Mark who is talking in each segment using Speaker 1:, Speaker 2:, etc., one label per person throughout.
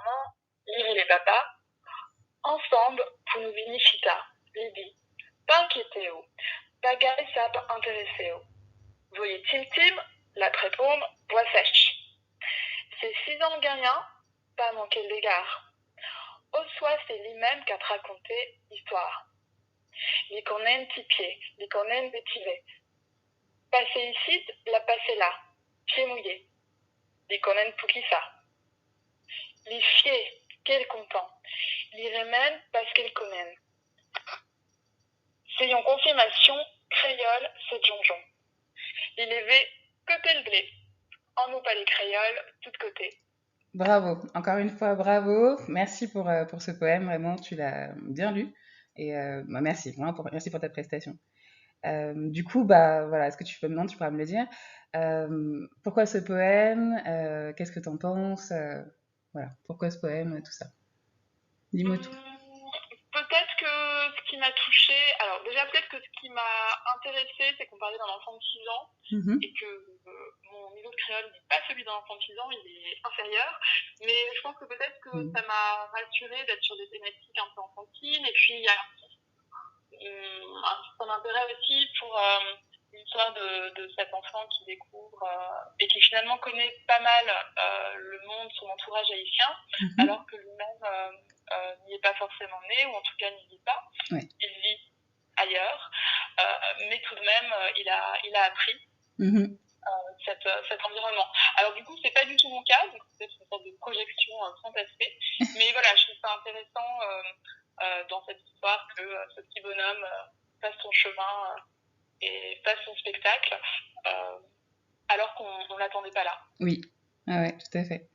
Speaker 1: maman, Lily les papas, ensemble pour nous vinifita, Lily, pas inquiétez-vous, bagaille sap intéressez-vous. Voyez Tim Tim, la prépaume, bois sèche. C'est 6 ans gagnant, pas manquer l'égard. Au soit c'est lui-même qu'à te raconter histoire. Les cornènes tipier, les cornènes vétivé. Passez ici, la passez là, pied mouillé. Les cornènes pouquissa. Les fiers, quel content. Les remènes parce qu'elles connaissent. C'est en confirmation, créole, c'est jonjon. Il avait côté le blé. En nous pas les créoles, tout de côté.
Speaker 2: Bravo, encore une fois, bravo. Merci pour ce poème, vraiment, tu l'as bien lu. Et bah, merci, vraiment, merci pour ta prestation. Du coup, bah, voilà, est-ce que tu peux maintenant, tu pourras me le dire. Pourquoi ce poème qu'est-ce que tu en penses voilà, pourquoi ce poème, tout ça. Dis-moi tout.
Speaker 1: Peut-être que ce qui m'a touchée, alors déjà peut-être que ce qui m'a intéressée, c'est qu'on parlait d'un enfant de 6 ans et que mon niveau de créole n'est pas celui d'un enfant de 6 ans, il est inférieur. Mais je pense que peut-être que ça m'a rassurée d'être sur des thématiques un peu enfantines. Et puis il y a un certain intérêt aussi pour l'histoire de cet enfant qui découvre et qui finalement connaît pas mal le monde, son entourage haïtien, alors que lui-même n'y est pas forcément né, ou en tout cas n'y vit pas.
Speaker 2: Ouais.
Speaker 1: Il vit ailleurs, mais tout de même, il a appris cet environnement. Alors du coup, c'est pas du tout mon cas, donc c'est une sorte de projection fantasmée, mais voilà, je trouve ça intéressant dans cette histoire que ce petit bonhomme fasse son chemin et fasse son spectacle, alors qu'on ne l'attendait pas là.
Speaker 2: Oui, ah ouais, tout à fait.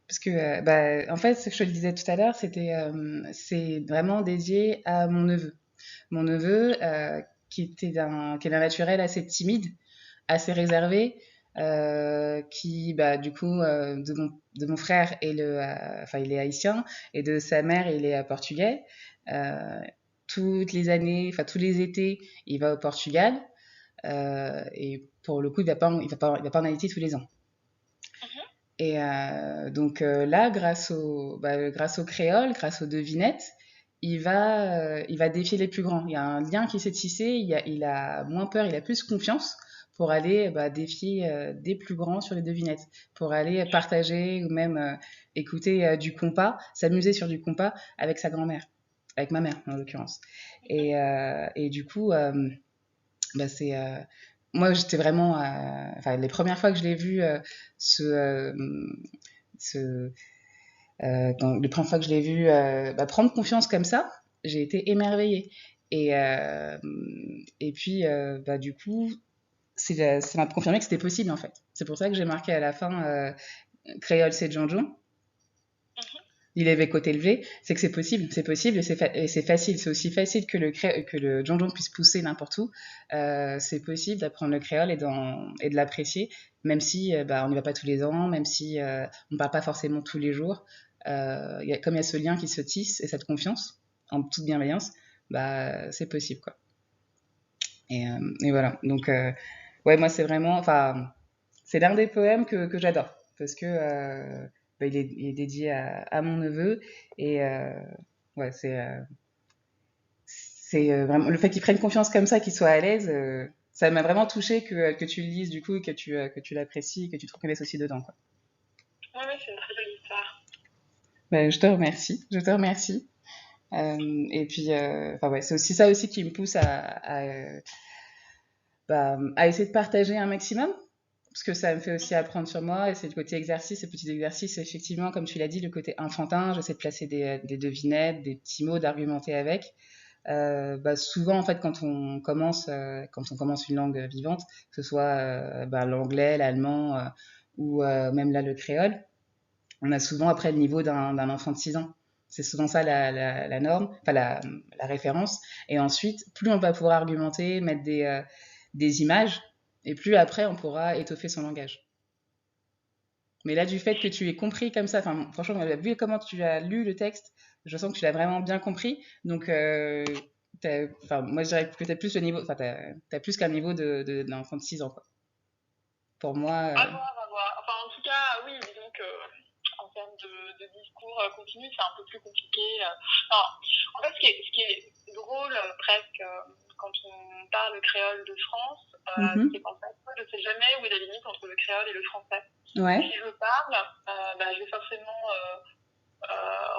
Speaker 2: Parce que, bah, en fait, ce que je te le disais tout à l'heure, c'est vraiment dédié à mon neveu. Mon neveu, qui est d'un naturel assez timide, assez réservé, qui, bah, du coup, de mon frère, enfin, il est haïtien, et de sa mère, il est portugais. Euh, Toutes les années, enfin, tous les étés, il va au Portugal, et pour le coup, il va pas en Haïti tous les ans. Et donc là, grâce au créole, grâce aux devinettes, il va défier les plus grands. Il y a un lien qui s'est tissé, il a moins peur, il a plus confiance pour aller bah, défier des plus grands sur les devinettes, pour aller partager ou même écouter du compas, s'amuser sur du compas avec sa grand-mère, avec ma mère en l'occurrence. Et du coup, bah, moi j'étais vraiment, enfin les premières fois que je l'ai vu, ce, ce les premières fois que je l'ai vu bah, prendre confiance comme ça, j'ai été émerveillée. Et puis bah, du coup, ça m'a confirmé que c'était possible en fait. C'est pour ça que j'ai marqué à la fin créole c'est Jonjon. Il avait côté élevé, c'est que c'est possible et c'est facile. C'est aussi facile que que le Jonjon puisse pousser n'importe où. C'est possible d'apprendre le créole et de l'apprécier, même si bah, on n'y va pas tous les ans, même si on ne parle pas forcément tous les jours. Comme il y a ce lien qui se tisse et cette confiance, en toute bienveillance, bah, c'est possible. Quoi. Et voilà. Donc, ouais, moi, c'est vraiment. Enfin, c'est l'un des poèmes que j'adore parce que bah, il est dédié à mon neveu et ouais, c'est vraiment le fait qu'il prenne confiance comme ça, qu'il soit à l'aise, ça m'a vraiment touché que tu le lises du coup et que tu l'apprécies, que tu te reconnaisses aussi dedans. Quoi.
Speaker 1: Oui, ouais, c'est une très jolie histoire.
Speaker 2: Ben, je te remercie, je te remercie. Et puis, enfin ouais, c'est aussi ça aussi qui me pousse bah, à essayer de partager un maximum parce que ça me fait aussi apprendre sur moi et c'est le côté exercice, ces petits exercices, effectivement, comme tu l'as dit, le côté enfantin, j'essaie de placer des devinettes, des petits mots, d'argumenter avec. Bah, souvent, en fait, quand on commence une langue vivante, que ce soit bah, l'anglais, l'allemand ou même là le créole, on a souvent après le niveau d'un enfant de 6 ans. C'est souvent ça la norme, enfin la référence. Et ensuite, plus on va pouvoir argumenter, mettre des images, et plus après on pourra étoffer son langage. Mais là, du fait que tu aies compris comme ça, enfin, franchement, vu comment tu as lu le texte, je sens que tu l'as vraiment bien compris. Donc, enfin, moi, je dirais que tu as plus le niveau, enfin, t'as plus qu'un niveau d'un enfant de 6 ans, quoi. Pour moi,
Speaker 1: À voir, à voir. Enfin, en tout cas, oui, disons que en termes de discours, discours continu, c'est un peu plus compliqué. Enfin, en fait, ce qui est drôle presque quand on parle créole de France, c'est qu'en fait, moi, je ne sais jamais où est la limite entre le créole et le français.
Speaker 2: Ouais.
Speaker 1: Si je parle, je vais forcément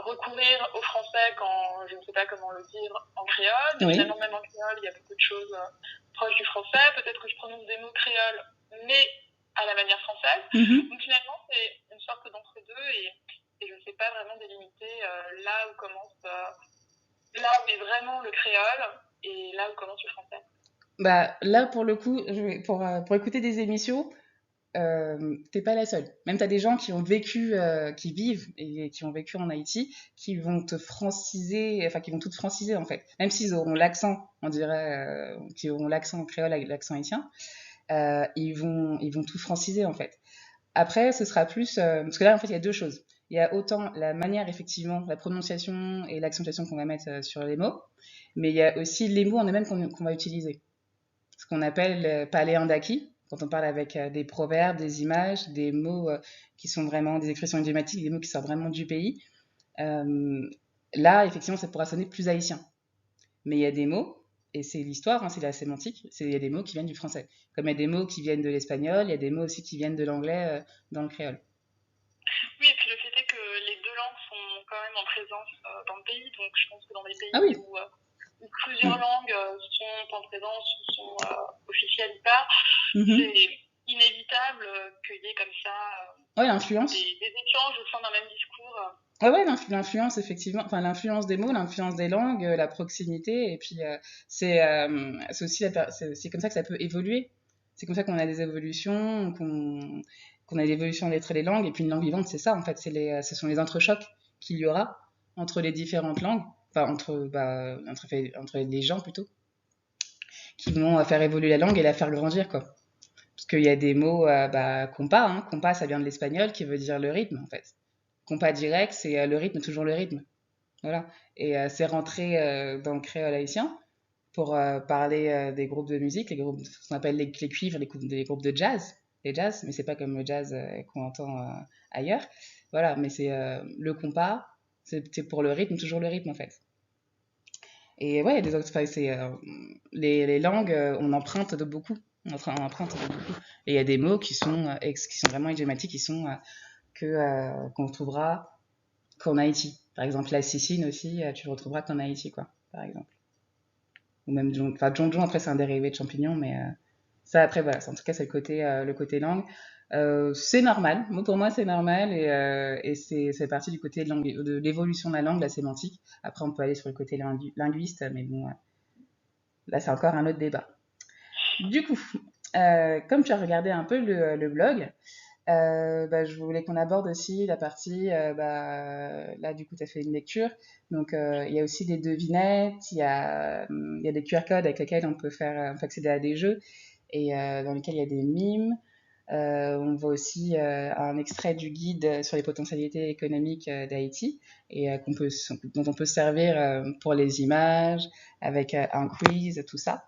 Speaker 1: recourir au français quand je ne sais pas comment le dire en créole. Mais finalement, même en créole, il y a beaucoup de choses proches du français. Peut-être que je prononce des mots créoles, mais à la manière française. Donc finalement, c'est une sorte d'entre-deux et je ne sais pas vraiment délimiter là où commence, là où est vraiment le créole et là où commence le français.
Speaker 2: Bah, là, pour le coup, pour écouter des émissions, t'es pas la seule. Même t'as des gens qui ont vécu, qui vivent et qui ont vécu en Haïti, qui vont te franciser, enfin qui vont tout franciser en fait. Même s'ils auront l'accent, on dirait, qui auront l'accent créole avec l'accent haïtien, ils vont tout franciser en fait. Après, ce sera plus, parce que là en fait il y a deux choses. Il y a autant la manière effectivement, la prononciation et l'accentuation qu'on va mettre sur les mots, mais il y a aussi les mots en eux-mêmes qu'on va utiliser. Ce qu'on appelle paléandaki, quand on parle avec des proverbes, des images, des mots qui sont vraiment des expressions idiomatiques, des mots qui sortent vraiment du pays. Euh, Là, effectivement, ça pourra sonner plus haïtien. Mais il y a des mots, et c'est l'histoire, hein, c'est la sémantique, il y a des mots qui viennent du français. Comme il y a des mots qui viennent de l'espagnol, il y a des mots aussi qui viennent de l'anglais dans le créole.
Speaker 1: Oui, et puis le fait est que les deux langues sont quand même en présence dans le pays, donc je pense que dans les pays où plusieurs langues sont en présence ou sont officielles ou pas, c'est inévitable qu'il y ait comme ça
Speaker 2: l'influence.
Speaker 1: Des échanges au sein d'un même discours.
Speaker 2: Ouais, l'influence, effectivement, enfin, l'influence des mots, l'influence des langues, la proximité, et puis c'est aussi comme ça que ça peut évoluer. C'est comme ça qu'on a des évolutions, qu'on a l'évolution des traits des langues, et puis une langue vivante, c'est ça, en fait, ce sont les entrechocs qu'il y aura entre les différentes langues, enfin, entre les gens plutôt, qui vont faire évoluer la langue et la faire grandir, quoi. Parce qu'il y a des mots, compas, hein, compas, ça vient de l'espagnol, qui veut dire le rythme, en fait. Compas direct, c'est le rythme, toujours le rythme. Voilà. Et c'est rentré dans le créole haïtien pour parler des groupes de musique, ce qu'on appelle les cuivres, les groupes de jazz, les jazz, mais c'est pas comme le jazz qu'on entend ailleurs. Voilà, mais c'est le compas, c'est pour le rythme, toujours le rythme en fait. Et ouais, il y a des autres, les langues, on emprunte de beaucoup. On emprunte de beaucoup. Et il y a des mots qui sont vraiment idiomatiques, qu'on trouvera qu'en Haïti. Par exemple, la Sicile aussi, tu le retrouveras qu'en Haïti, quoi, par exemple. Ou même Jonjon, après, c'est un dérivé de champignon, mais ça, après, voilà. En tout cas, c'est le côté langue. C'est normal. Pour moi, c'est normal et c'est parti du côté de l'évolution de la langue, la sémantique. Après, on peut aller sur le côté linguiste, mais bon, là, c'est encore un autre débat. Du coup, comme tu as regardé un peu le blog, je voulais qu'on aborde aussi la partie, là du coup tu as fait une lecture, donc il y a aussi des devinettes, il y a des QR codes avec lesquels on peut accéder à des jeux et dans lesquels il y a des mimes. On voit aussi un extrait du guide sur les potentialités économiques d'Haïti et dont on peut se servir pour les images, avec un quiz, tout ça.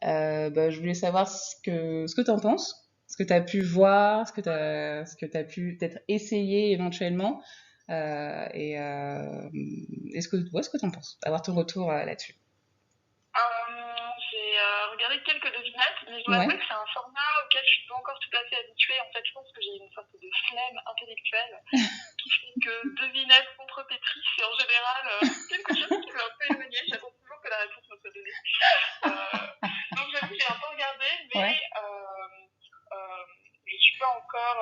Speaker 2: Je voulais savoir ce que tu en penses, ce que tu as pu voir, ce que tu as pu peut-être essayer éventuellement. Ce que tu en penses, avoir ton retour là-dessus.
Speaker 1: J'ai regardé quelques devinettes, mais je dois avouer que c'est un format auquel je suis pas encore tout à fait habituée. En fait, je pense que j'ai une sorte de flemme intellectuelle qui fait que devinettes contre Pétri, c'est en général quelque chose qui est un peu éloigné. J'attends toujours que la réponse me soit donnée. Donc j'avoue, j'ai un peu regardé, mais je suis pas encore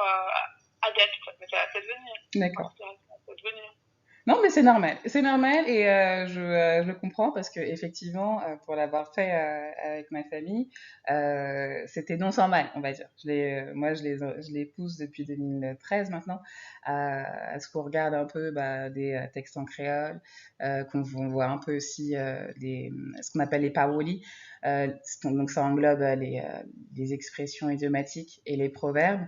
Speaker 1: adepte. Mais ça va peut-être venir.
Speaker 2: D'accord.
Speaker 1: Ça va peut-être venir.
Speaker 2: Non, mais c'est normal et je le comprends parce que effectivement, pour l'avoir fait avec ma famille, c'était non sans mal, on va dire. Je les pousse depuis 2013 maintenant à ce qu'on regarde un peu des textes en créole, qu'on voit un peu aussi ce qu'on appelle les parolis. Donc ça englobe les expressions idiomatiques et les proverbes.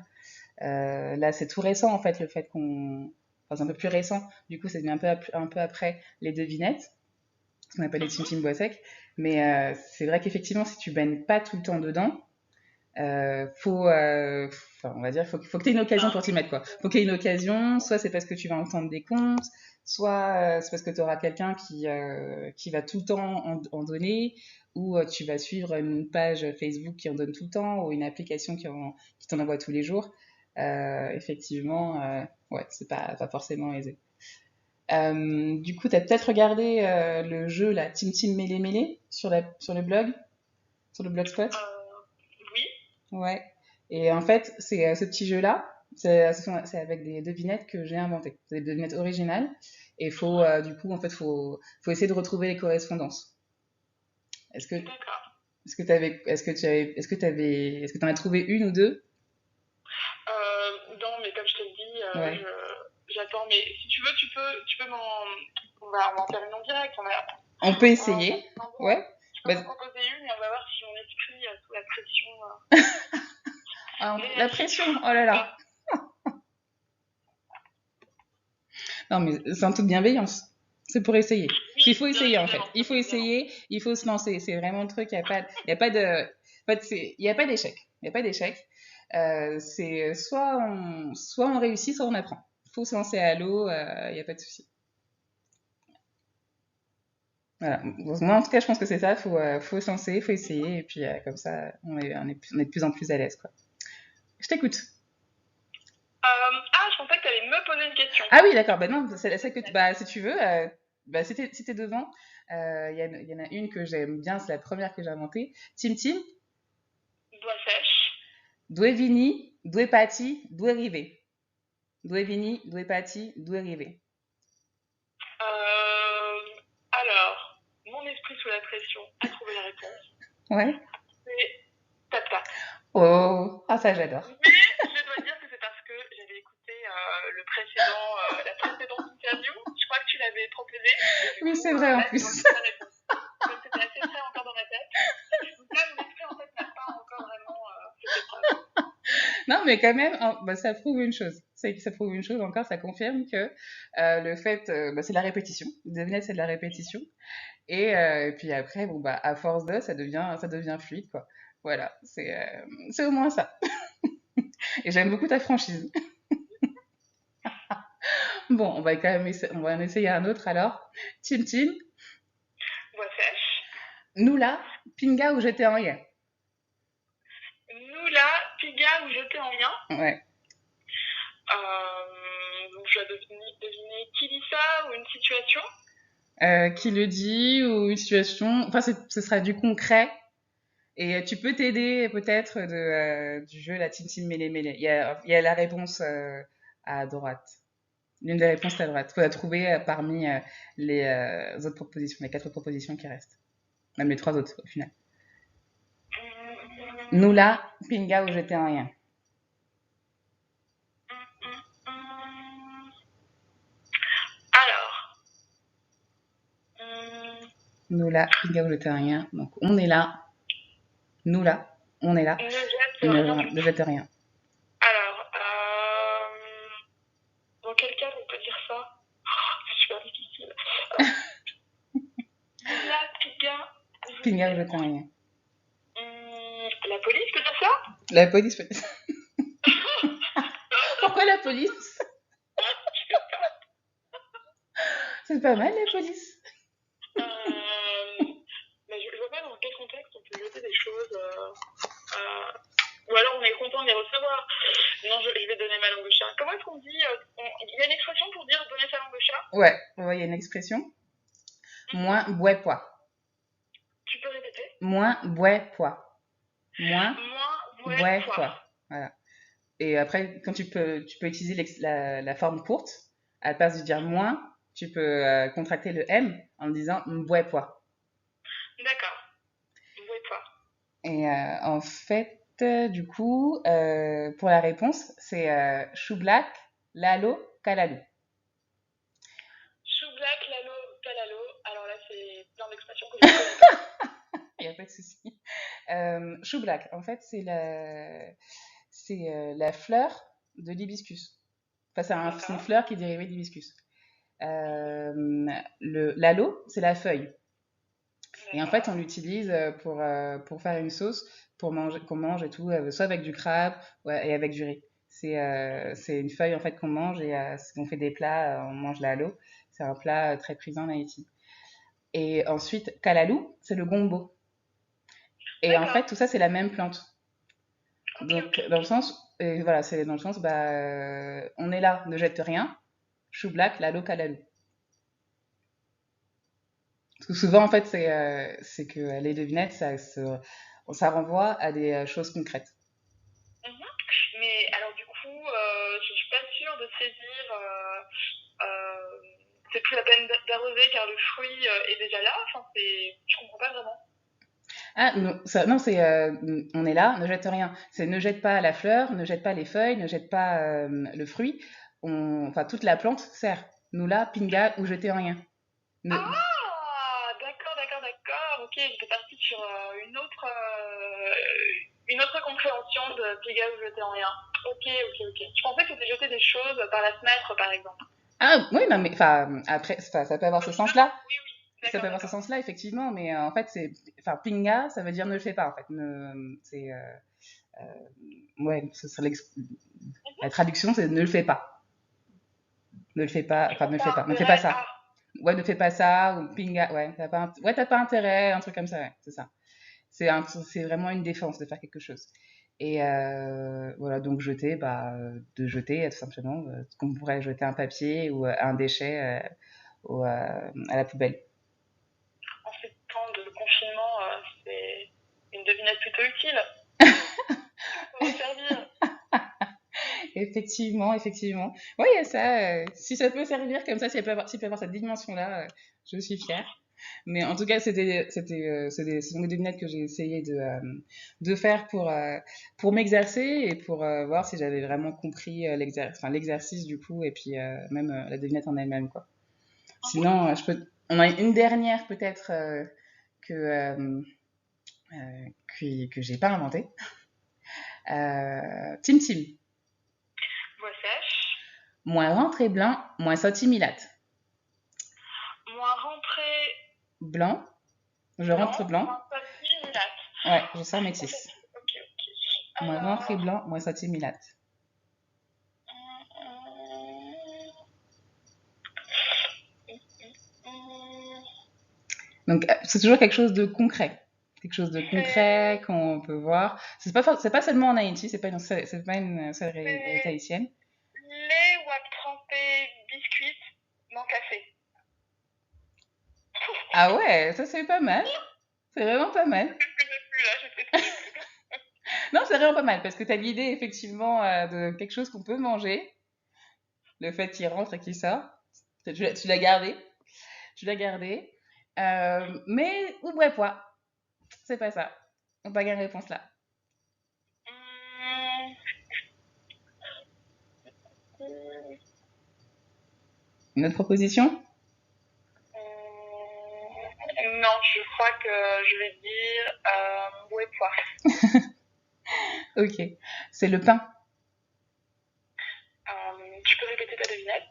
Speaker 2: Là, c'est tout récent en fait, le fait qu'on c'est un peu plus récent, du coup c'est un peu après les devinettes, ce qu'on appelle les Tim Boisec, mais c'est vrai qu'effectivement si tu baignes pas tout le temps dedans, Enfin, on va dire, faut que tu aies une occasion pour t'y mettre, quoi. Faut qu'il y ait une occasion, soit c'est parce que tu vas entendre des contes, soit c'est parce que tu auras quelqu'un qui va tout le temps en donner, ou tu vas suivre une page Facebook qui en donne tout le temps, ou une application qui t'en envoie tous les jours. Effectivement, ouais, c'est pas forcément aisé. Du coup, tu as peut-être regardé le jeu, la Team Team Mêlé Mêlé, sur le blog, sur le blogspot.
Speaker 1: Oui.
Speaker 2: Ouais. Et en fait, c'est ce petit jeu-là, c'est avec des devinettes que j'ai inventées. C'est des devinettes originales. Et du coup, en fait, faut essayer de retrouver les correspondances. Est-ce que,
Speaker 1: D'accord.
Speaker 2: est-ce que t'en as trouvé une ou deux?
Speaker 1: Non, mais comme je te le dis,
Speaker 2: Ouais.
Speaker 1: j'attends. Mais si tu veux, tu peux on va en faire une en direct.
Speaker 2: On peut
Speaker 1: On va en faire
Speaker 2: essayer.
Speaker 1: une en direct.
Speaker 2: Ouais.
Speaker 1: Tu peux
Speaker 2: Bah,
Speaker 1: m'en proposer une et on va voir si mon esprit, sous la pression,
Speaker 2: la
Speaker 1: réagit
Speaker 2: pression, oh là
Speaker 1: ou
Speaker 2: là.
Speaker 1: pas.
Speaker 2: Non, mais c'est en toute bienveillance. C'est pour essayer. Parce qu'il
Speaker 1: Oui,
Speaker 2: faut
Speaker 1: bien
Speaker 2: essayer, en fait.
Speaker 1: évidemment,
Speaker 2: Il
Speaker 1: bien
Speaker 2: faut
Speaker 1: évidemment.
Speaker 2: essayer, il faut se lancer. C'est vraiment le truc. Il y a pas de, en fait, il y a pas d'échec. Il y a pas d'échec. C'est soit on réussit, soit on apprend. Il faut se lancer à l'eau, il n'y a pas de souci. Voilà. Moi, en tout cas, je pense que c'est ça. Faut se lancer, faut essayer. Et puis, comme ça, on est de plus en plus à l'aise, quoi. Je t'écoute.
Speaker 1: Je pensais que tu allais me poser une question.
Speaker 2: Ah oui, d'accord. Bah non, bah, si tu veux, bah, si t'es devant, y en a une que j'aime bien, c'est la première que j'ai inventée. Tim Tim,
Speaker 1: Doigt sèche.
Speaker 2: due vini, due pati, due rive. Due vini, due pati, due rive.
Speaker 1: Alors, mon esprit sous la pression a trouvé la réponse.
Speaker 2: Ouais.
Speaker 1: C'est tap-tap.
Speaker 2: Oh, ah ça j'adore.
Speaker 1: Mais je dois dire que c'est parce que j'avais écouté la précédente interview. Je crois que tu l'avais proposé. Et du
Speaker 2: Oui,
Speaker 1: coup,
Speaker 2: c'est vrai en
Speaker 1: là, j'ai
Speaker 2: plus.
Speaker 1: retrouvé la réponse. Donc c'était assez frais encore dans ma tête. Donc là, mon esprit, en fait, n'a pas encore vraiment fait ses preuves.
Speaker 2: Non, mais quand même, bah, ça prouve une chose. Ça prouve une chose encore, ça confirme que le fait, bah, c'est de la répétition. Devinette, c'est de la répétition. Et puis après, bon, bah, à force ça devient fluide, quoi. Voilà, c'est au moins ça. Et j'aime beaucoup ta franchise. Bon, on va en essayer un autre alors. Tim Tim,
Speaker 1: Voix sèche.
Speaker 2: nous là, pinga ou j'étais en rien.
Speaker 1: Nous là, Piga ou jeté en rien.
Speaker 2: Ouais.
Speaker 1: Donc je dois deviner qui dit ça ou une situation.
Speaker 2: Qui le dit ou une situation. Enfin, ce sera du concret. Et tu peux t'aider peut-être du jeu la Tim Tim Mêlé Mêlé. Il y a la réponse à droite. L'une des réponses à droite. Il faut la trouver parmi les autres propositions, les 4 propositions qui restent. Même les 3 autres au final. Nous là, pinga ou j'étais en rien.
Speaker 1: Alors, hum,
Speaker 2: Nous là, pinga ou j'étais en rien. Donc on est là. Nous là, on est là.
Speaker 1: ne jette
Speaker 2: Il
Speaker 1: rien du
Speaker 2: ne
Speaker 1: tout.
Speaker 2: jette rien.
Speaker 1: Alors, dans quel cadre on peut dire ça? C'est super difficile. La Piga.
Speaker 2: Pinga ou j'étais en rien.
Speaker 1: La police peut dire ça?
Speaker 2: La police peut... Pourquoi la police? C'est pas mal la police.
Speaker 1: Mais je vois pas dans quel contexte on peut jeter des choses. Ou alors on est content de les recevoir. Non, je vais donner ma langue au chat. Comment est-ce qu'on dit il y a une expression pour dire donner sa langue au chat?
Speaker 2: Ouais, il y a une expression. Moins bois poids.
Speaker 1: Tu peux répéter?
Speaker 2: Moins bois poids. Moins bois
Speaker 1: Poids.
Speaker 2: poids. Voilà. Et après, quand tu peux utiliser la forme courte, à la place de dire moins, tu peux contracter le M en disant bois poids.
Speaker 1: D'accord. Poids.
Speaker 2: Et en fait, du coup, pour la réponse, c'est chou black, lalo, calalo.
Speaker 1: Chou black, lalo, calalo. Alors là, c'est plein d'expressions que je ne connais pas.
Speaker 2: Il n'y a pas de souci. Chou black, en fait, c'est la fleur de l'hibiscus. Enfin, c'est une fleur qui est dérivée de l'hibiscus. L'alo, c'est la feuille. Et en fait, on
Speaker 1: D'accord.
Speaker 2: l'utilise pour faire une sauce pour manger, qu'on mange et tout, soit avec du crabe ouais, et avec du riz. C'est une feuille en fait qu'on mange et on fait des plats, on mange la halo. C'est un plat très prisé en Haïti. Et ensuite, kalalou, c'est le gombo. Et en fait,
Speaker 1: D'accord.
Speaker 2: tout ça, c'est la même plante.
Speaker 1: Ok, ok,
Speaker 2: Donc, dans
Speaker 1: ok.
Speaker 2: le sens, et voilà, c'est dans le sens, bah, on est là, ne jette rien, chou black, lalo, kalalou. Parce que souvent, en fait, c'est que les devinettes, ça renvoie à des choses concrètes.
Speaker 1: Mhm. Mais alors du coup, je suis pas sûre de saisir. Euh, c'est plus la peine d'arroser car le fruit est déjà là. Enfin, je comprends pas vraiment.
Speaker 2: Ah, non, non c'est on est là, ne jette rien. C'est ne jette pas la fleur, ne jette pas les feuilles, ne jette pas le fruit. Enfin, toute la plante sert. Nous là, pinga ou jeter rien. Ne,
Speaker 1: Ah, d'accord, d'accord, d'accord. Ok, j'étais partie sur une autre compréhension de Pégase jeté en rien. Ok, ok, ok. Je pensais que c'était jeter des choses par la fenêtre, par exemple.
Speaker 2: ah, oui, non, mais enfin, après, ça peut avoir ce
Speaker 1: Possiblement.
Speaker 2: sens-là.
Speaker 1: Oui, oui.
Speaker 2: Ça
Speaker 1: D'accord,
Speaker 2: peut avoir ce
Speaker 1: d'accord.
Speaker 2: sens-là, effectivement, mais en fait, enfin, pinga, ça veut dire ne le fais pas, en fait. Ouais, la traduction, c'est ne le fais pas. Ne le fais pas,
Speaker 1: Tu
Speaker 2: enfin,
Speaker 1: vois
Speaker 2: ne le fais
Speaker 1: pas
Speaker 2: pas, ne fais pas
Speaker 1: intérêt
Speaker 2: ça.
Speaker 1: à.
Speaker 2: Ouais, ne fais pas ça, ou pinga, ouais, t'as pas intérêt, un truc comme ça, ouais, c'est ça. C'est vraiment une défense de faire quelque chose. Et voilà, donc jeter, bah, de jeter, tout simplement, qu'on pourrait jeter un papier ou un déchet à la poubelle.
Speaker 1: En ces temps de confinement, c'est une devinette plutôt utile. Ça pourrait servir.
Speaker 2: Effectivement, effectivement. Oui, il y a ça. Si ça peut servir comme ça, s'il peut avoir cette dimension-là, je suis fière. Mais en tout cas, ce sont des devinettes que j'ai essayé de faire pour m'exercer et pour voir si j'avais vraiment compris l'exercice du coup, et puis même la devinette en elle-même, quoi. Sinon, on a une dernière peut-être que, euh, que j'ai pas inventée. Tim Tim.
Speaker 1: Voix sèche.
Speaker 2: Moins rentré blanc, moins sorti milate.
Speaker 1: Moins rentré
Speaker 2: Blanc, je rentre
Speaker 1: blanc,
Speaker 2: blanc.
Speaker 1: moins papy, milate.
Speaker 2: Ouais, je sors
Speaker 1: En fait,
Speaker 2: métisse.
Speaker 1: ok, ok.
Speaker 2: Moins rentré
Speaker 1: Alors.
Speaker 2: blanc, moins sorti milate. Donc, c'est toujours quelque chose de concret. Quelque chose de concret
Speaker 1: C'est
Speaker 2: qu'on peut voir. C'est pas seulement en Haïti, c'est pas une seule réalité
Speaker 1: c'est
Speaker 2: haïtienne.
Speaker 1: lait ou à tremper biscuit, non café.
Speaker 2: Ah ouais, ça c'est pas mal. C'est vraiment pas
Speaker 1: Je
Speaker 2: mal.
Speaker 1: sais ce que j'ai plus là, je sais ce que j'ai plus.
Speaker 2: Non, c'est vraiment pas mal parce que tu as l'idée effectivement de quelque chose qu'on peut manger. Le fait qu'il rentre et qu'il sort. Tu l'as gardé. Tu l'as gardé. Mais, ou ouais, quoi. C'est pas ça. On n'a pas gagné réponse là.
Speaker 1: Hum, hum,
Speaker 2: Une autre proposition.
Speaker 1: non, je crois que je vais dire ouais poire.
Speaker 2: Ok. C'est le pain.
Speaker 1: Tu peux répéter ta devinette?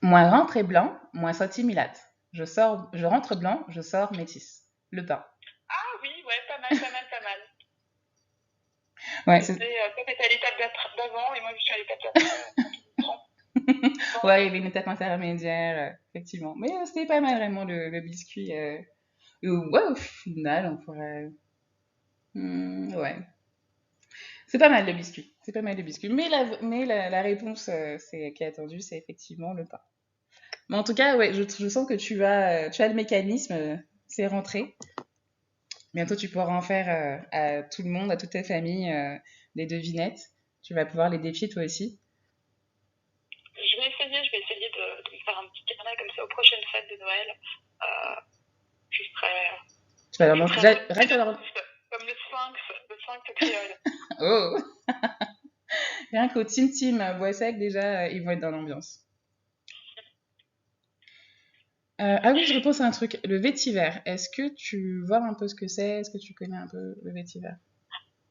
Speaker 2: Moins rentre et blanc, moins sorti milate. Je rentre blanc, je sors métisse. Le pain.
Speaker 1: Ah oui, ouais, pas mal, pas mal, pas mal.
Speaker 2: Ouais,
Speaker 1: Toi t'étais à l'étape d'avant et moi je suis à l'étape d'après. Bon,
Speaker 2: ouais, il y avait une étape intermédiaire, effectivement. Mais c'était pas mal vraiment le biscuit. Ouais, au final, on pourrait. Ouais. C'est pas mal le biscuit. C'est pas mal le biscuit. Mais la réponse qui est attendue, c'est effectivement le pain. Mais en tout cas, ouais, je sens que tu as le mécanisme, c'est rentré. Bientôt, tu pourras en faire à tout le monde, à toute ta famille, des devinettes. Tu vas pouvoir les défier toi aussi.
Speaker 1: je vais essayer de me faire un petit carnet comme ça aux prochaines fêtes de Noël. Euh, je serai,
Speaker 2: Tu vas leur
Speaker 1: je
Speaker 2: montrer.
Speaker 1: serai
Speaker 2: Déjà,
Speaker 1: un peu
Speaker 2: rien que leur...
Speaker 1: pédagogique, comme le sphinx créole.
Speaker 2: Oh. Rien qu'au Team Team Bois-Sec, déjà, ils vont être dans l'ambiance. Ah oui, je repense à un truc. Le vétiver. Est-ce que tu vois un peu ce que c'est? Est-ce que tu connais un peu le vétiver?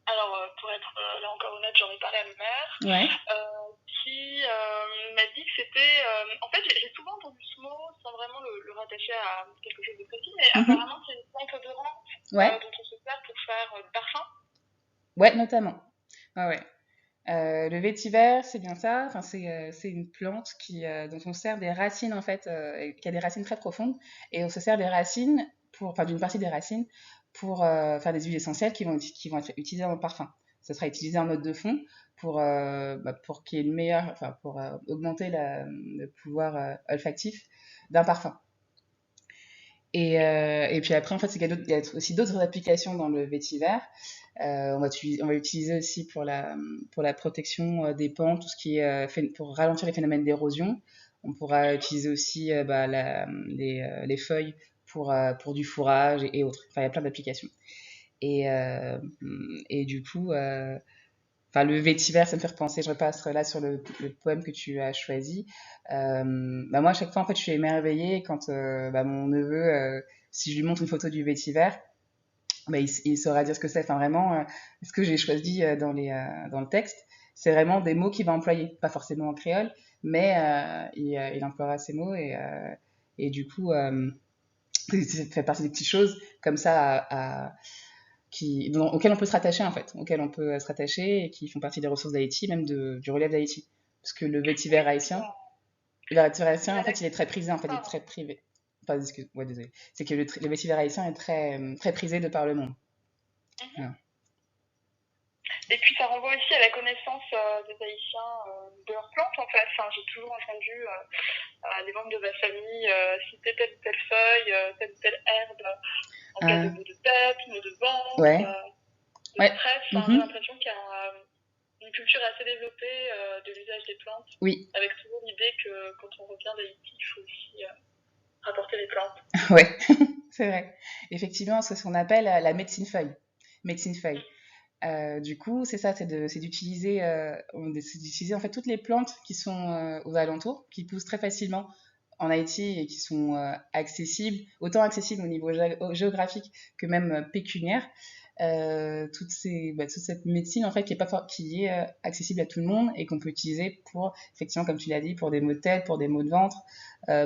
Speaker 1: Alors, pour être là encore honnête, j'en ai parlé à ma mère,
Speaker 2: Ouais.
Speaker 1: qui m'a dit que c'était. En fait, j'ai souvent entendu ce mot sans vraiment le rattacher à quelque chose de précis, mais apparemment, c'est une plante odorante dont on se sert pour faire du parfum.
Speaker 2: Ouais, notamment. Ouais. Le vétiver, c'est bien ça. Enfin, c'est une plante dont on sert des racines, en fait, qui a des racines très profondes. Et on se sert des racines, enfin, d'une partie des racines, pour faire des huiles essentielles qui vont être utilisées dans le parfum. Ça sera utilisé en note de fond pour qu'il y ait une meilleure, enfin, pour augmenter le pouvoir olfactif d'un parfum. Et puis après, en fait, il y a aussi d'autres applications dans le vétiver. On va l'utiliser aussi pour la protection des pans, tout ce qui est pour ralentir les phénomènes d'érosion. On pourra utiliser aussi les feuilles pour du fourrage et autres. Enfin, il y a plein d'applications. Et, euh, et du coup, enfin, le vétiver, ça me fait repenser, je repasse là sur le poème que tu as choisi. Moi, à chaque fois, en fait, je suis émerveillée quand mon neveu, si je lui montre une photo du vétiver, il saura dire ce que c'est. Enfin, vraiment, ce que j'ai choisi dans le texte, c'est vraiment des mots qu'il va employer. Pas forcément en créole, mais il emploiera ces mots et du coup, ça fait partie des petites choses comme ça auxquelles on peut se rattacher en fait, auxquelles on peut se rattacher et qui font partie des ressources d'Haïti, même du relève d'Haïti. Parce que le vétiver haïtien, en fait, il est très prisé, en fait, il est très privé. Enfin, ouais, désolé. C'est que le vétiver haïtien est très prisé de par le monde. Voilà.
Speaker 1: Et puis ça renvoie aussi à la connaissance des Haïtiens de leurs plantes en fait. Enfin, j'ai toujours entendu les membres de ma famille citer telle ou telle feuille, telle ou telle herbe en cas de maux de tête, maux de ventre, de stress. Enfin, j'ai l'impression qu'il y a une culture assez développée de l'usage des plantes.
Speaker 2: Oui.
Speaker 1: Avec toujours l'idée que quand on revient d'Haïti, il faut aussi rapporter les plantes.
Speaker 2: Ouais, c'est vrai. Effectivement, c'est ce qu'on appelle la médecine feuille. Médecine feuille. Du coup, c'est ça, c'est d'utiliser en fait toutes les plantes qui sont aux alentours, qui poussent très facilement en Haïti et qui sont accessibles, autant accessibles au niveau géographique que même pécuniaire. Toute cette médecine en fait qui est accessible à tout le monde et qu'on peut utiliser pour, effectivement, comme tu l'as dit, pour des maux de tête, pour des maux de ventre,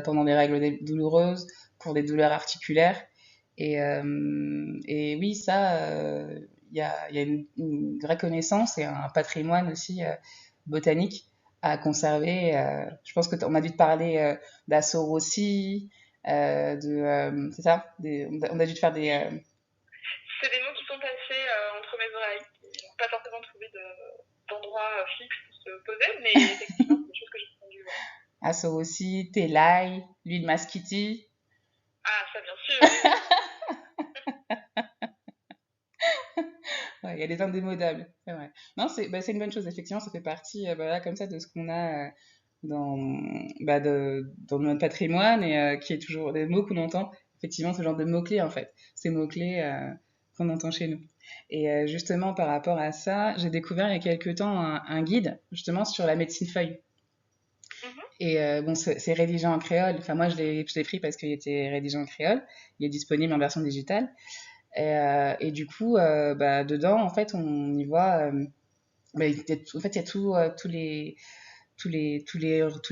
Speaker 2: pendant des règles douloureuses, pour des douleurs articulaires. Et oui, ça, il y a une vraie connaissance et un patrimoine aussi botanique à conserver. Je pense qu'on a dû te parler d'Asso Rossi, c'est ça on a dû te faire des...
Speaker 1: C'est des mots qui sont passés entre mes oreilles, qui n'ont pas forcément trouvé d'endroit fixe pour se poser, mais effectivement, c'est des choses que j'ai entendues. Ouais.
Speaker 2: Asso Rossi, Telai, l'huile Masquiti.
Speaker 1: Ah, ça bien sûr.
Speaker 2: Ouais, il y a des indémodables, c'est vrai. Non, c'est une bonne chose, effectivement, ça fait partie comme ça de ce qu'on a dans notre patrimoine et qui est toujours des mots qu'on entend, effectivement, ce genre de mots-clés en fait, ces mots-clés qu'on entend chez nous. Et justement, par rapport à ça, j'ai découvert il y a quelques temps un guide justement sur la médecine feuille. Et c'est rédigé en créole. Enfin, moi, je l'ai pris parce qu'il était rédigé en créole. Il est disponible en version digitale. Et du coup, dedans, en fait, on y voit. En fait, il y a tous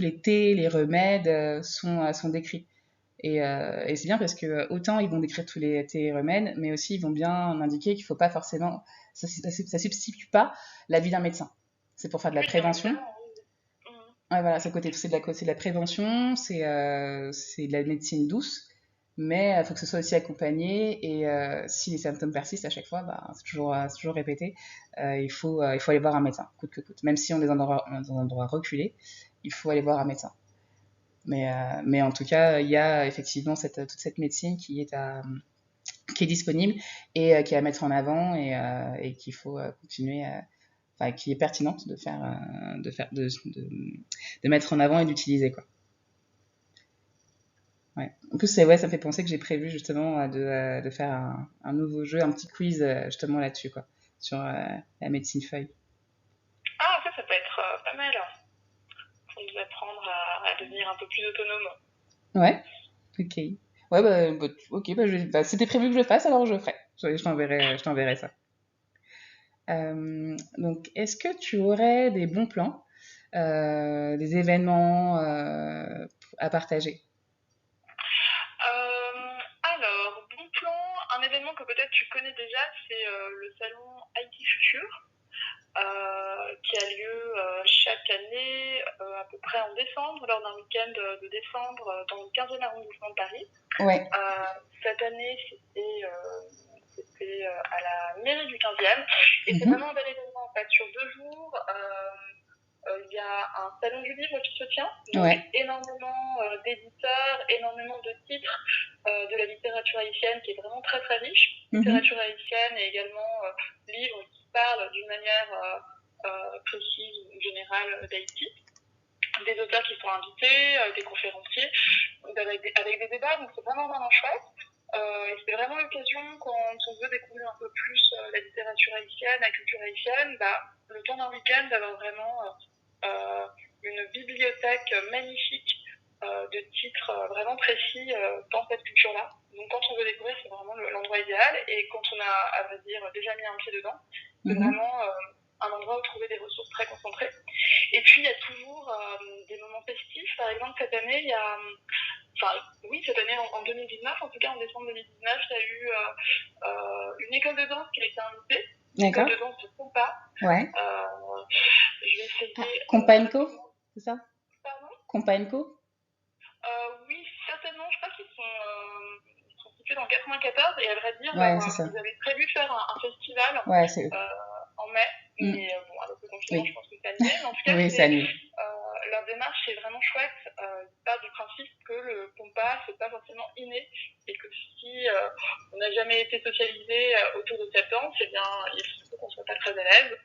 Speaker 2: les thés, les remèdes sont décrits. Et c'est bien parce que autant ils vont décrire tous les thés et remèdes, mais aussi ils vont bien indiquer qu'il ne faut pas forcément. Ça substitue pas l'avis d'un médecin. C'est pour faire de la prévention. Ouais, voilà, c'est de la prévention, c'est de la médecine douce, mais il faut que ce soit aussi accompagné. Et si les symptômes persistent à chaque fois, c'est toujours répété. Il faut aller voir un médecin, coûte que coûte. Même si on est dans un endroit reculé, il faut aller voir un médecin. Mais en tout cas, il y a effectivement toute cette médecine qui est disponible et qui est à mettre en avant et qu'il faut continuer enfin, qui est pertinente de mettre en avant et d'utiliser, quoi. Ouais. En plus, ça me fait penser que j'ai prévu justement de faire un nouveau jeu, un petit quiz justement là-dessus, quoi, sur la médecine feuille.
Speaker 1: Ah, ça peut être pas mal pour nous apprendre à devenir un peu plus autonome.
Speaker 2: Ouais, ok. Ouais, ok, c'était prévu que je le fasse, alors je le ferai. Je t'enverrai ça. Donc, est-ce que tu aurais des bons plans, des événements à partager?
Speaker 1: année déjà, c'est le salon IT Future, qui a lieu chaque année à peu près en décembre, lors d'un week-end de décembre dans le 15e arrondissement de Paris.
Speaker 2: Ouais.
Speaker 1: Cette année, c'était à la mairie du 15e, et c'est vraiment un bel événement en fait. Sur 2 jours, il y a un salon du livre qui se tient, donc énormément d'éditeurs, énormément de titres de la littérature haïtienne qui est vraiment très très riche. Littérature haïtienne et également livres qui parlent d'une manière précise ou générale d'Haïti. Des auteurs qui sont invités, des conférenciers, avec des débats, donc c'est vraiment vraiment chouette. Et c'est vraiment l'occasion, quand on veut découvrir un peu plus la littérature haïtienne, la culture haïtienne, le temps d'un week-end, d'avoir vraiment une bibliothèque magnifique de titres vraiment précis dans cette culture-là. Donc quand on veut découvrir, c'est vraiment l'endroit idéal. Et quand on a, à vrai dire, déjà mis un pied dedans, c'est vraiment un endroit où trouver des ressources très concentrées. Et puis il y a toujours des moments festifs. Par exemple, cette année, il y a... cette année, en 2019, en tout cas en décembre 2019, il y a eu une école de danse qui a été invitée. Une école de danse de compas.
Speaker 2: Ouais.
Speaker 1: Je vais essayer...
Speaker 2: Compas & Co, c'est ça?
Speaker 1: Pardon?
Speaker 2: Compas & Co?
Speaker 1: Oui, certainement. Je crois qu'ils sont situés dans 94, et à vrai dire,
Speaker 2: ils
Speaker 1: avaient prévu de faire un festival en mai. Mais bon, avec le confinement, je pense que c'est annulé. Mais en tout cas,
Speaker 2: c'est annulé.
Speaker 1: Leur démarche est vraiment chouette. Ils partent du principe que le compas, c'est pas forcément inné, et que si on n'a jamais été socialisé autour de cette danse, eh bien, il se peut qu'on soit pas très à l'aise.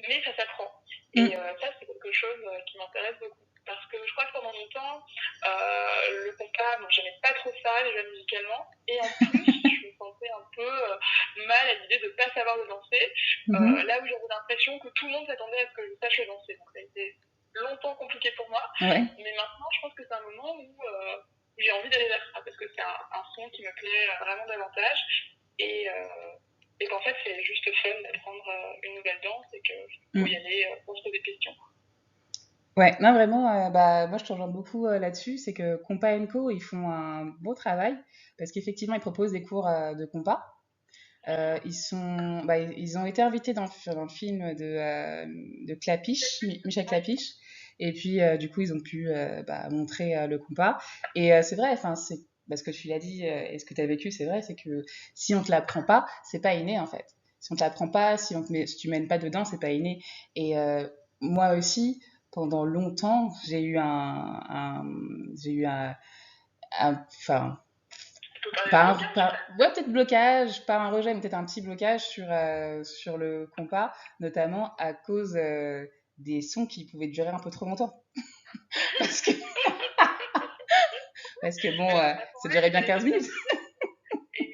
Speaker 1: Mais ça s'apprend. Et ça, c'est quelque chose qui m'intéresse beaucoup. Parce que je crois que pendant longtemps, le compas, moi, j'aimais pas trop ça, déjà musicalement. Et en plus, je me sentais un peu mal à l'idée de ne pas savoir le danser. Là où j'avais l'impression que tout le monde s'attendait à ce que je sache le danser. Donc ça a été longtemps compliqué pour moi. Mais maintenant, je pense que c'est un moment où j'ai envie d'aller vers ça. Parce que c'est un son qui me plaît vraiment davantage. Et qu'en fait, c'est juste fun d'apprendre une nouvelle danse, et qu'il faut y aller pour se poser des questions.
Speaker 2: Ouais, non, vraiment, moi je te rejoins beaucoup là-dessus. C'est que Compas & Co, ils font un beau travail parce qu'effectivement, ils proposent des cours de compas. Ils ont été invités dans le film de Clapiche, Michel Clapiche. Et puis, du coup, ils ont pu montrer le compas. Et c'est vrai, c'est parce que tu l'as dit et ce que tu as vécu, c'est vrai, c'est que si on te l'apprend pas, c'est pas inné en fait. Si on te l'apprend pas, si tu mènes pas dedans, c'est pas inné. Et moi aussi, pendant longtemps, j'ai eu peut-être blocage, pas un rejet, mais peut-être un petit blocage sur le compas, notamment à cause des sons qui pouvaient durer un peu trop longtemps. parce que bon, ça durait bien 15 minutes.
Speaker 1: Et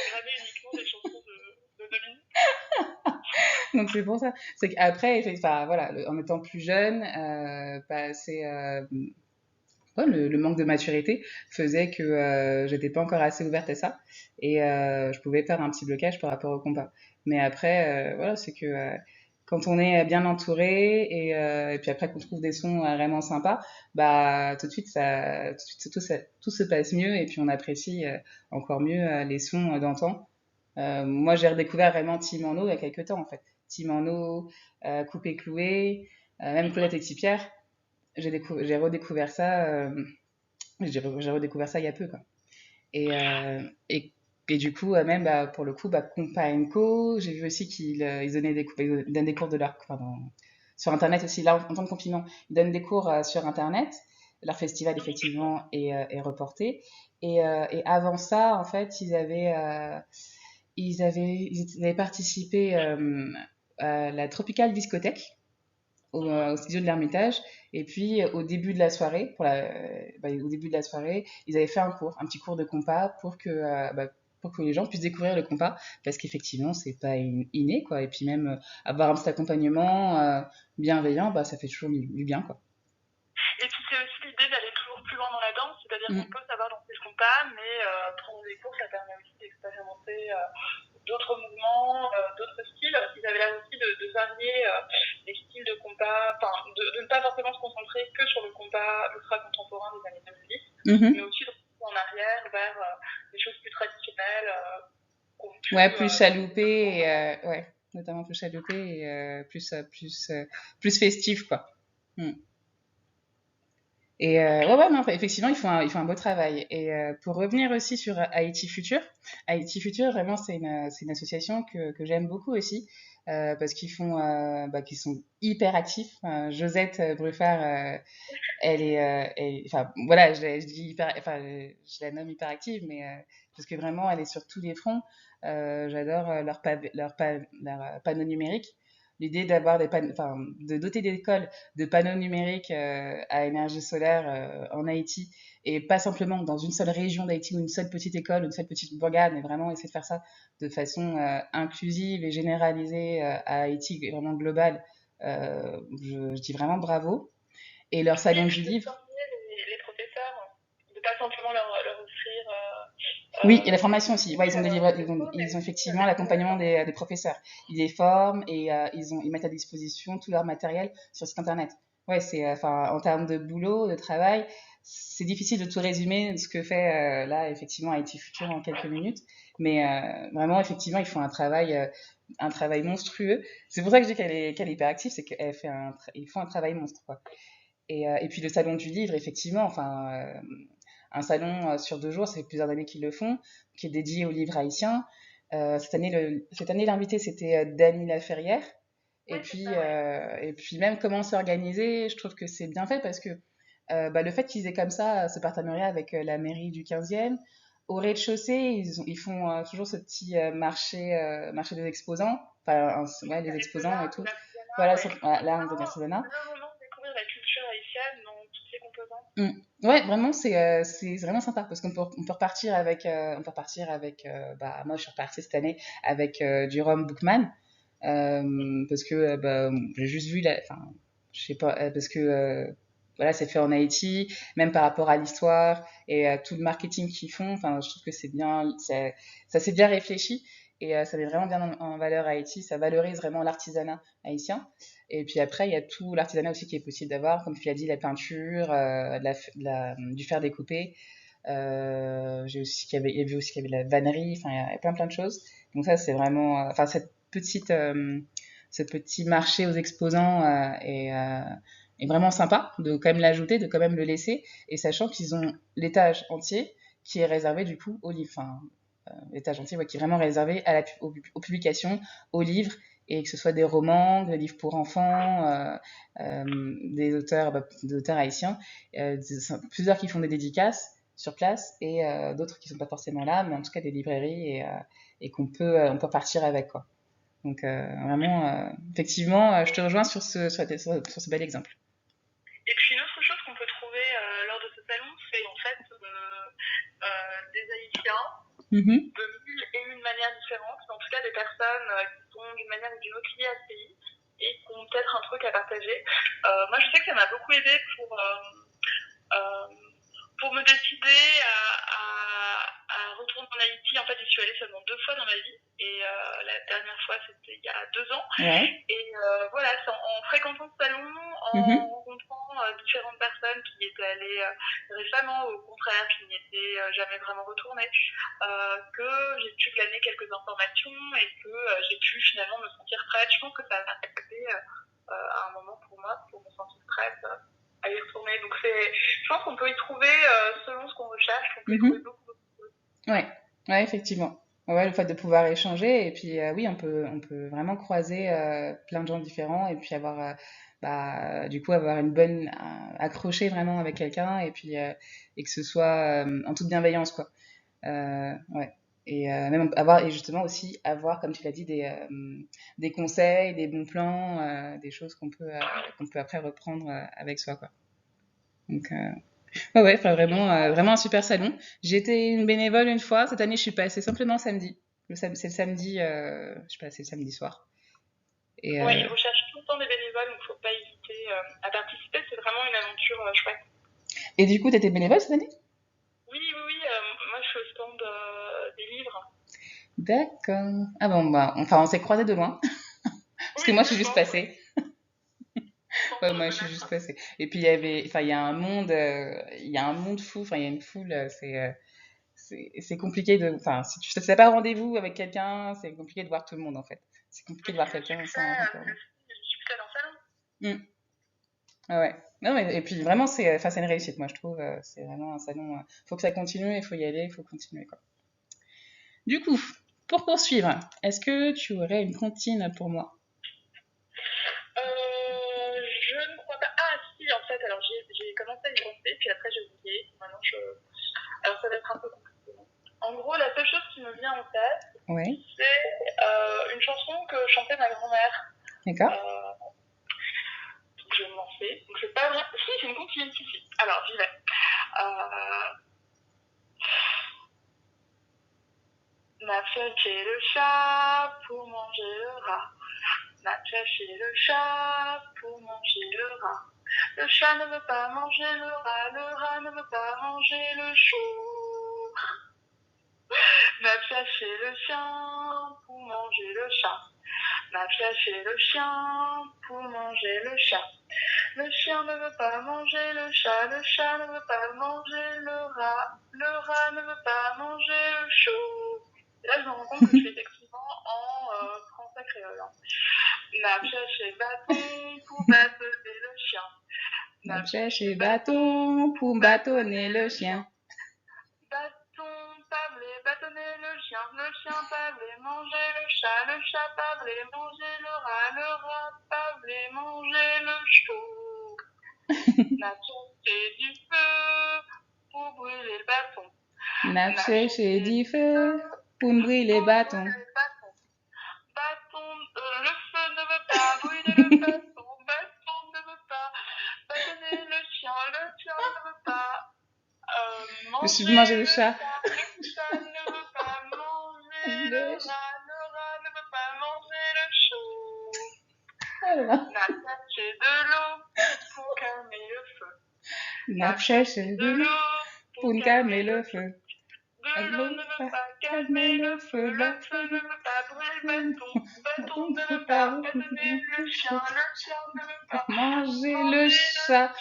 Speaker 1: programmer uniquement des chansons de 2 minutes.
Speaker 2: Donc c'est pour ça. C'est qu'après, en étant plus jeune, le manque de maturité faisait que j'étais pas encore assez ouverte à ça, et je pouvais faire un petit blocage par rapport au compas. Mais après, c'est que quand on est bien entouré, et puis après qu'on trouve des sons vraiment sympas, tout de suite, tout se passe mieux, et puis on apprécie encore mieux les sons d'antan. Moi, j'ai redécouvert vraiment Tim Arnaud il y a quelques temps, en fait. Tim Arnaud, Coupé Cloué, même Claudette et Tipierre. J'ai redécouvert ça, j'ai redécouvert ça il y a peu, quoi. Et du coup, même pour le coup, Compas & Co, j'ai vu aussi qu'ils ils donnent des cours sur Internet aussi. Là, en temps de confinement, ils donnent des cours sur Internet. Leur festival, effectivement, est reporté. Et avant ça, en fait, ils avaient participé à la Tropical Discothèque au studio de l'Ermitage. Et puis, au début de la soirée, ils avaient fait un petit cours de compas pour que les gens puissent découvrir le compas, parce qu'effectivement, c'est pas inné, quoi. Et puis même, avoir un petit accompagnement bienveillant, ça fait toujours du bien, quoi.
Speaker 1: Et puis c'est aussi l'idée d'aller toujours plus loin dans la danse, c'est-à-dire qu'on peut savoir danser le compas, mais prendre des cours, ça permet aussi d'expérimenter d'autres mouvements, d'autres styles. Ils avaient l'air aussi de varier les styles de compas, de ne pas forcément se concentrer que sur le compas ultra contemporain des années 2010, mais aussi de revenir en arrière vers des choses plus traditionnelles
Speaker 2: Ouais,
Speaker 1: plus,
Speaker 2: plus
Speaker 1: plus
Speaker 2: chaloupé,
Speaker 1: gourmand.
Speaker 2: ouais, notamment plus chaloupé et plus festif, quoi. Mm. Et ouais, ouais, non, effectivement, ils font un beau travail. Et pour revenir aussi sur Haïti Future, vraiment, c'est une association que j'aime beaucoup aussi, parce qu'ils font, qu'ils sont hyper actifs. Josette Bruffard, enfin, voilà, je dis hyper, enfin, je la nomme hyper active, mais parce que vraiment, elle est sur tous les fronts. J'adore leur panneau numérique. L'idée d'avoir enfin, de doter des écoles de panneaux numériques à énergie solaire en Haïti, et pas simplement dans une seule région d'Haïti ou une seule petite école, une seule petite bourgade, mais vraiment essayer de faire ça de façon inclusive et généralisée à Haïti, vraiment globale. Je dis vraiment bravo. Et leur
Speaker 1: Oui, et
Speaker 2: salon
Speaker 1: puis
Speaker 2: du
Speaker 1: de
Speaker 2: livre.
Speaker 1: former les professeurs, de pas simplement leur offrir
Speaker 2: Oui, et la formation aussi. Ouais,
Speaker 1: oui, des cours, mais
Speaker 2: ils ont
Speaker 1: aussi
Speaker 2: effectivement
Speaker 1: les former.
Speaker 2: l'accompagnement des professeurs. Ils les forment et ils mettent à disposition tout leur matériel sur site internet. Ouais, c'est, enfin, en termes de boulot, de travail, c'est difficile de tout résumer ce que fait là, effectivement, IT Future en quelques minutes. Mais vraiment, effectivement, ils font un travail monstrueux. C'est pour ça que je dis qu'elle est hyper active, c'est ils font un travail monstre, quoi. Et puis le salon du livre, effectivement, enfin, un salon sur 2 jours, ça fait plusieurs années qu'ils le font, qui est dédié aux livres haïtiens. Cette année, l'invité, c'était Dany Laferrière.
Speaker 1: Oui,
Speaker 2: Et
Speaker 1: c'est
Speaker 2: puis,
Speaker 1: ça, ouais.
Speaker 2: même comment s'organiser, je trouve que c'est bien fait parce que le fait qu'ils aient comme ça ce partenariat avec la mairie du 15e, au rez-de-chaussée, ils font toujours ce petit marché des exposants, enfin,
Speaker 1: Oui,
Speaker 2: ouais, les
Speaker 1: avec de
Speaker 2: exposants et
Speaker 1: l'art, de
Speaker 2: tout.
Speaker 1: l'artisanat,
Speaker 2: Voilà,
Speaker 1: ouais.
Speaker 2: voilà,
Speaker 1: On
Speaker 2: l'art de l'artisanat.
Speaker 1: peut vraiment découvrir la culture haïtienne dans toutes ses composantes.
Speaker 2: Mm. Ouais, vraiment, c'est vraiment sympa parce on peut repartir avec, moi, je suis repartie cette année avec du rhum Bookman parce que j'ai juste vu enfin, je sais pas, parce que voilà, c'est fait en Haïti, même par rapport à l'histoire et à tout le marketing qu'ils font. Enfin, je trouve que ça s'est bien réfléchi et ça met vraiment bien en valeur Haïti. Ça valorise vraiment l'artisanat haïtien. Et puis après, il y a tout l'artisanat aussi qui est possible d'avoir, comme tu l'as dit, la peinture, du fer découpé. Il y avait aussi qu'il y avait la vannerie, enfin, il y a plein de choses. Donc ça, c'est vraiment, enfin, ce petit marché aux exposants est vraiment sympa de quand même l'ajouter, de quand même le laisser, et sachant qu'ils ont l'étage entier qui est réservé du coup aux livres. Enfin, l'étage entier, ouais, qui est vraiment réservé aux publications, aux livres, et que ce soit des romans, des livres pour enfants, des auteurs haïtiens, plusieurs qui font des dédicaces sur place et d'autres qui ne sont pas forcément là, mais en tout cas des librairies et on peut partir avec, quoi. Donc vraiment, effectivement, je te rejoins sur ce bel exemple.
Speaker 1: Et puis une autre chose qu'on peut trouver lors de ce salon, c'est en fait des Haïtiens
Speaker 2: Mm-hmm.
Speaker 1: de mille et une manières différentes, mais en tout cas des personnes qui sont d'une manière ou d'une autre liées à ce pays et qui ont peut-être un truc à partager. Moi, je sais que ça m'a beaucoup aidé euh, pour me décider à retourner en Haïti. En fait, j'y suis allée seulement 2 fois dans ma vie. Et la dernière fois, c'était il y a 2 ans.
Speaker 2: Ouais.
Speaker 1: Et voilà, c'est en fréquentant ce salon,
Speaker 2: Mm-hmm.
Speaker 1: en rencontrant différentes personnes qui étaient allées récemment, ou au contraire, qui n'y étaient jamais vraiment retournées, que j'ai pu glaner quelques informations et que j'ai pu finalement me sentir prête. Je pense que ça a été à un moment pour moi, pour me sentir prête à y retourner. Donc je pense qu'on peut y trouver, selon ce qu'on recherche, on peut y trouver
Speaker 2: Mm-hmm.
Speaker 1: beaucoup, beaucoup de choses.
Speaker 2: Ouais, ouais, effectivement. Ouais, le fait de pouvoir échanger, et puis oui, on peut vraiment croiser plein de gens différents, et puis du coup, avoir une bonne, accrocher vraiment avec quelqu'un, et que ce soit en toute bienveillance, quoi. Ouais. Et même et justement aussi avoir, comme tu l'as dit, des conseils, des bons plans, des choses qu'on peut après reprendre avec soi, quoi. Donc, ouais, ouais, enfin, vraiment un super salon. J'ai été une bénévole une fois. Cette année, je suis passée simplement samedi. C'est le samedi, je suis passée le samedi soir. Et,
Speaker 1: Ouais, ils recherchent tout le temps des bénévoles, donc il ne faut pas hésiter à participer. C'est vraiment une aventure chouette.
Speaker 2: et du coup, t'étais bénévole cette année?
Speaker 1: Oui, oui, oui. Moi, je suis au stand des livres.
Speaker 2: D'accord. Ah bon, enfin, on s'est croisés de loin. Parce
Speaker 1: Oui,
Speaker 2: que moi, je suis
Speaker 1: je
Speaker 2: juste
Speaker 1: pense, oui.
Speaker 2: passée.
Speaker 1: Je pense
Speaker 2: Ouais,
Speaker 1: te
Speaker 2: moi, je suis juste
Speaker 1: reconnaître.
Speaker 2: passée. Et puis, il y a un monde fou. Enfin, il y a une foule. c'est compliqué de. Enfin, si tu n'as pas rendez-vous avec quelqu'un, c'est compliqué de voir tout le monde en fait. C'est compliqué de voir quelqu'un sans rencontrer.
Speaker 1: Le succès dans le salon.
Speaker 2: Mm. Ah ouais. Non, mais, et puis vraiment, c'est une réussite, moi je trouve. C'est vraiment un salon. Faut que ça continue, il faut y aller, il faut continuer quoi. Du coup, pour poursuivre, est-ce que tu aurais une comptine pour moi?
Speaker 1: Je ne crois pas. Ah si, en fait, alors j'ai commencé à y penser, puis après j'ai oublié. Maintenant, alors ça va être un peu compliqué. En gros, la seule chose qui me vient en tête,
Speaker 2: Ouais.
Speaker 1: c'est une chanson que chantait ma grand-mère.
Speaker 2: D'accord.
Speaker 1: Donc je vais me lancer. Donc c'est pas vrai. Si, c'est une comptine, si. Alors, j'y vais. M'a cherché le chat pour manger le rat. M'a cherché le chat pour manger le rat. Le chat ne veut pas manger le rat ne veut pas manger le chou. M'a cherché le chien pour manger le chat. M'a cherché le chien pour manger le chat. Le chien ne veut pas manger le chat ne veut pas manger le rat ne veut pas manger le chou. Et là, je me rends compte que je suis effectivement en français créole. M'a cherché bâton pour bâtonner le chien.
Speaker 2: M'a cherché bâton pour bâtonner le chien.
Speaker 1: Bâton, pablé, bâtonner le chien pablé, manger le chat pablé, manger le rat pablé, manger le chou. N'a cherché du feu pour brûler le bâton.
Speaker 2: N'a cherché du feu pour brûler le bâton.
Speaker 1: Le feu ne veut pas brûler le bâton ne veut pas bâtonner le chien ne veut pas manger
Speaker 2: le chat.
Speaker 1: Le chat ne veut pas manger le rat ne veut pas manger le chou. N'a cherché de l'eau pour calmer le feu.
Speaker 2: N'a cherché de l'eau pour calmer le feu.
Speaker 1: De l'eau ne veut pas calmer le feu ne veut pas brûler le bâton ne veut pas bâtonner le chien ne veut pas
Speaker 2: manger le chat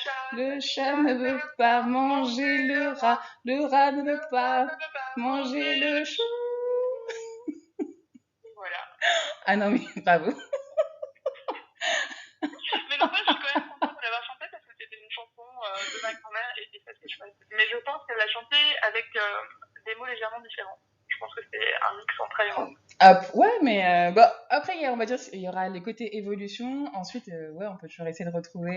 Speaker 2: ne veut pas manger le rat ne veut pas manger le chou.
Speaker 1: Voilà.
Speaker 2: Ah non mais bravo.
Speaker 1: Mais n'empêche, je suis quand même contente de l'avoir chantée parce que c'était une chanson de ma grand-mère et ça c'est chouette. Mais je pense qu'elle l'a chantée avec des mots légèrement différents. Je pense que c'est un mix entre elle et moi.
Speaker 2: Ouais, mais bah, après, on va dire il y aura les côtés évolution. Ensuite, ouais, on peut toujours essayer de retrouver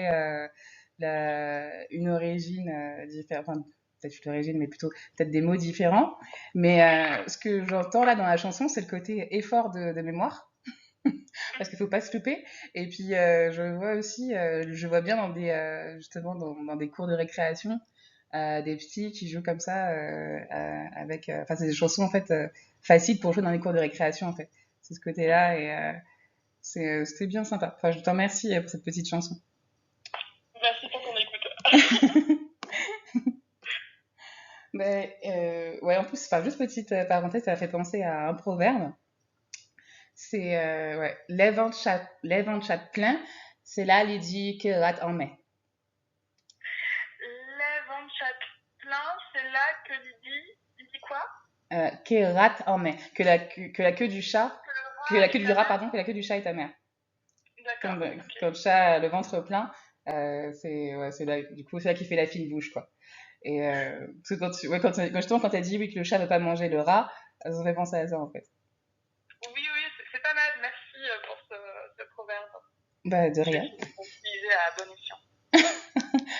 Speaker 2: une origine différente. Enfin, peut-être une origine, mais plutôt peut-être des mots différents. Mais ce que j'entends là dans la chanson, c'est le côté effort de mémoire. Parce qu'il faut pas se louper. Et puis, je vois aussi, je vois bien justement dans des cours de récréation, des petits qui jouent comme ça avec. Enfin, c'est des chansons en fait faciles pour jouer dans les cours de récréation en fait. C'est ce côté-là et c'était bien sympa. Enfin, je te remercie pour cette petite chanson.
Speaker 1: Merci pour ton écoute.
Speaker 2: Mais, ouais, en plus, enfin, juste petite parenthèse, ça m'a fait penser à un proverbe. C'est ouais, les vents de chat plein, c'est là l'idée que rate en mai.
Speaker 1: Les vents de chat plein, c'est là que il dit quoi
Speaker 2: Que rate en mai, que la queue du chat, que la queue du rat, pardon, que la queue du chat est amère.
Speaker 1: D'accord.
Speaker 2: Quand le chat a le ventre plein, c'est là, du coup, c'est là qu'il fait la fine bouche, quoi. Et parce que quand t'as dit oui que le chat ne veut pas manger le rat, ça me fait penser à ça en fait.
Speaker 1: Oui, c'est pas mal. Merci pour ce proverbe.
Speaker 2: Bah, de rien.
Speaker 1: Je vais l'utiliser à bon escient.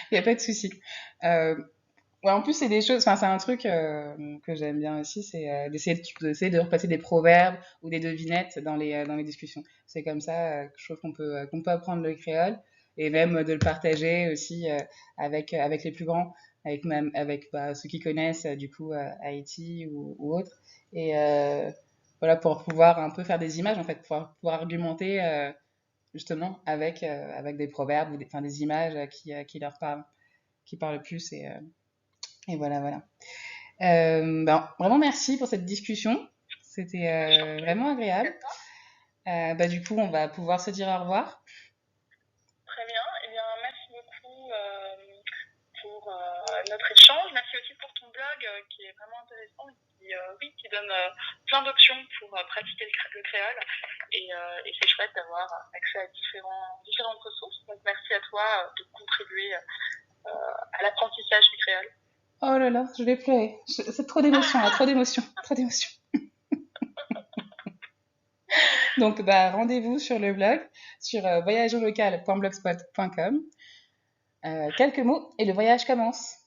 Speaker 2: Il n'y a pas de souci. Ouais, en plus, c'est des choses, enfin, c'est un truc que j'aime bien aussi, c'est d'essayer de repasser des proverbes ou des devinettes dans les discussions. C'est comme ça que je trouve qu'on peut apprendre le créole et même de le partager aussi avec les plus grands, avec bah, ceux qui connaissent du coup Haïti ou autres. Et voilà, pour pouvoir un peu faire des images, en fait, pour pouvoir argumenter justement avec des proverbes ou des images qui leur parlent, qui parlent plus et voilà, voilà. Ben, vraiment merci pour cette discussion. C'était vraiment agréable. Bah, du coup, on va pouvoir se dire au revoir.
Speaker 1: Très bien. Eh bien, merci beaucoup pour notre échange. Merci aussi pour ton blog qui est vraiment intéressant et qui donne plein d'options pour pratiquer le créole. Et c'est chouette d'avoir accès à différentes ressources. Donc merci à toi de contribuer à l'apprentissage du créole.
Speaker 2: Oh là là, je vais pleurer. C'est trop d'émotions, là, trop d'émotions, trop d'émotions. Donc, bah, rendez-vous sur le blog, sur voyageaulocal.blogspot.com. Quelques mots et le voyage commence.